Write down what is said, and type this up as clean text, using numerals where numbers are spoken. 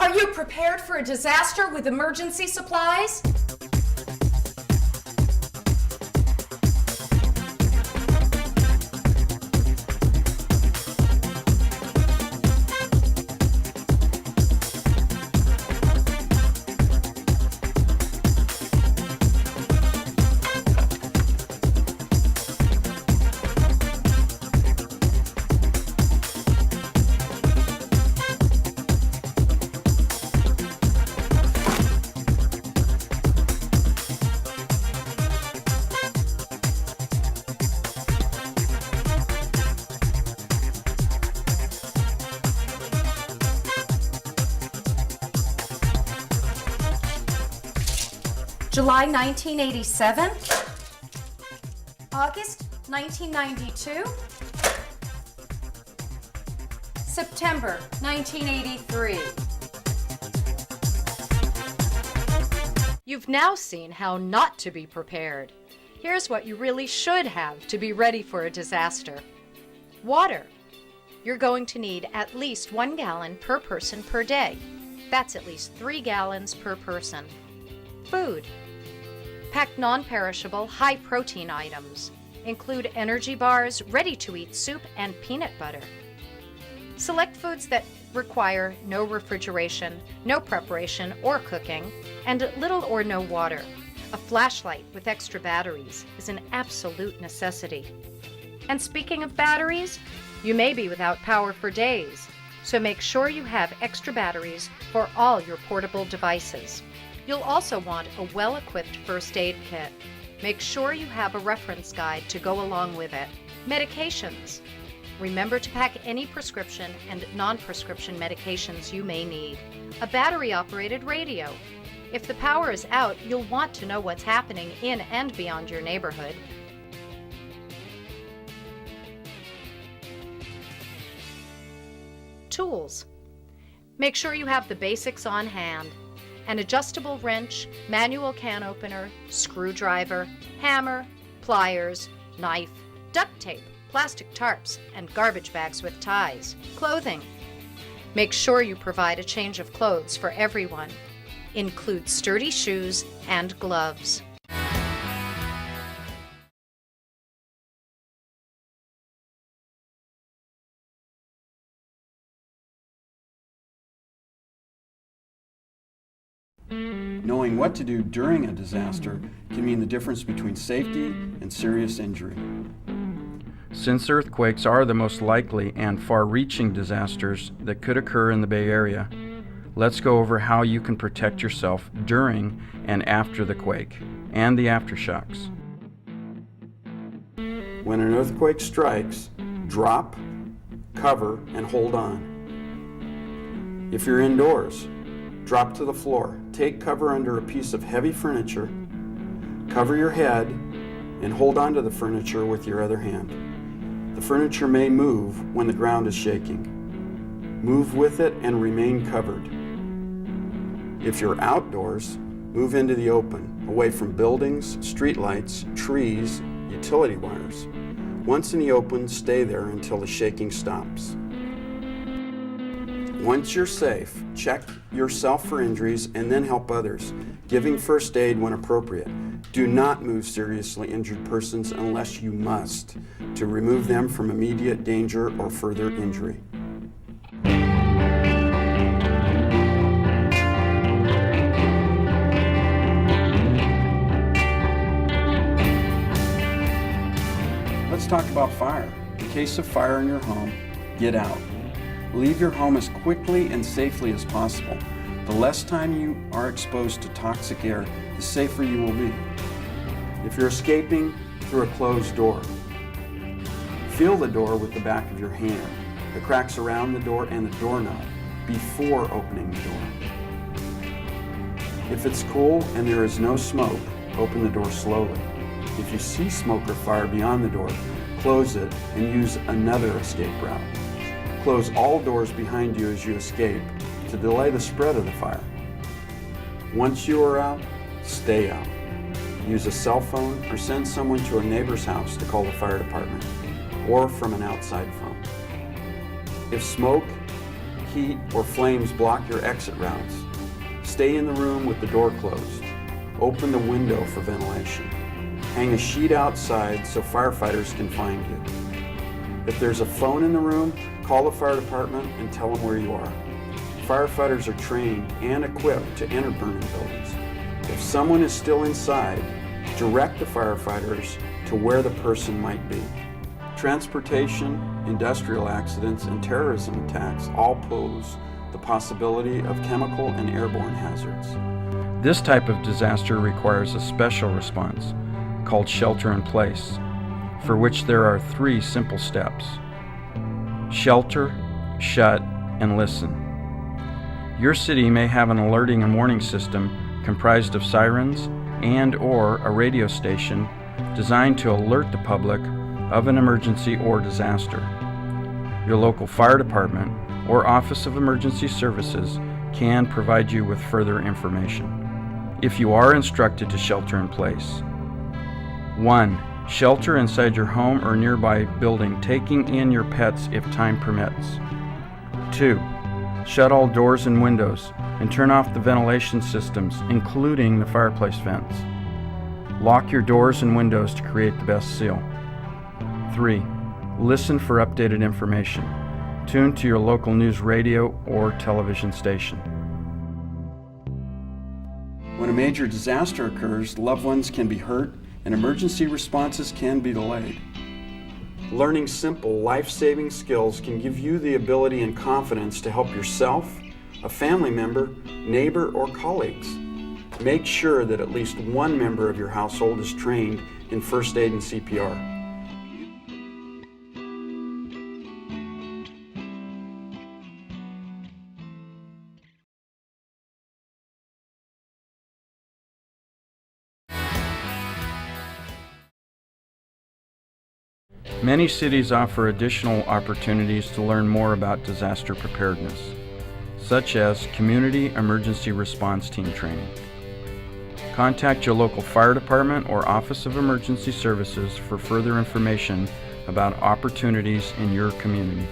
Are you prepared for a disaster with emergency supplies? July 1987, August 1992, September 1983. You've now seen how not to be prepared. Here's what you really should have to be ready for a disaster. Water. You're going to need at least 1 gallon per person per day. That's at least 3 gallons per person. Food. Pack non-perishable, high-protein items. Include energy bars, ready-to-eat soup, and peanut butter. Select foods that require no refrigeration, no preparation or cooking, and little or no water. A flashlight with extra batteries is an absolute necessity. And speaking of batteries, you may be without power for days, so make sure you have extra batteries for all your portable devices. You'll also want a well-equipped first aid kit. Make sure you have a reference guide to go along with it. Medications. Remember to pack any prescription and non-prescription medications you may need. A battery-operated radio. If the power is out, you'll want to know what's happening in and beyond your neighborhood. Tools. Make sure you have the basics on hand. An adjustable wrench, manual can opener, screwdriver, hammer, pliers, knife, duct tape, plastic tarps, and garbage bags with ties. Clothing. Make sure you provide a change of clothes for everyone. Include sturdy shoes and gloves. Knowing what to do during a disaster can mean the difference between safety and serious injury. Since earthquakes are the most likely and far-reaching disasters that could occur in the Bay Area, let's go over how you can protect yourself during and after the quake, and the aftershocks. When an earthquake strikes, drop, cover, and hold on. If you're indoors, drop to the floor. Take cover under a piece of heavy furniture, cover your head, and hold onto the furniture with your other hand. The furniture may move when the ground is shaking. Move with it and remain covered. If you're outdoors, move into the open, away from buildings, streetlights, trees, utility wires. Once in the open, stay there until the shaking stops. Once you're safe, check yourself for injuries and then help others, giving first aid when appropriate. Do not move seriously injured persons unless you must, to remove them from immediate danger or further injury. Let's talk about fire. In case of fire in your home, get out. Leave your home as quickly and safely as possible. The less time you are exposed to toxic air, the safer you will be. If you're escaping through a closed door, feel the door with the back of your hand, the cracks around the door and the doorknob before opening the door. If it's cool and there is no smoke, open the door slowly. If you see smoke or fire beyond the door, close it and use another escape route. Close all doors behind you as you escape to delay the spread of the fire. Once you are out, stay out. Use a cell phone or send someone to a neighbor's house to call the fire department, or from an outside phone. If smoke, heat, or flames block your exit routes, stay in the room with the door closed. Open the window for ventilation. Hang a sheet outside so firefighters can find you. If there's a phone in the room, call the fire department and tell them where you are. Firefighters are trained and equipped to enter burning buildings. If someone is still inside, direct the firefighters to where the person might be. Transportation, industrial accidents, and terrorism attacks all pose the possibility of chemical and airborne hazards. This type of disaster requires a special response called shelter in place, for which there are 3 simple steps: shelter, shut, and listen. Your city may have an alerting and warning system comprised of sirens and/or a radio station designed to alert the public of an emergency or disaster. Your local fire department or Office of Emergency Services can provide you with further information. If you are instructed to shelter in place: 1. Shelter inside your home or nearby building, taking in your pets if time permits. 2. Shut all doors and windows and turn off the ventilation systems, including the fireplace vents. Lock your doors and windows to create the best seal. 3. Listen for updated information. Tune to your local news radio or television station. When a major disaster occurs, loved ones can be hurt and emergency responses can be delayed. Learning simple, life-saving skills can give you the ability and confidence to help yourself, a family member, neighbor, or colleagues. Make sure that at least one member of your household is trained in first aid and CPR. Many cities offer additional opportunities to learn more about disaster preparedness, such as Community Emergency Response Team training. Contact your local fire department or Office of Emergency Services for further information about opportunities in your community.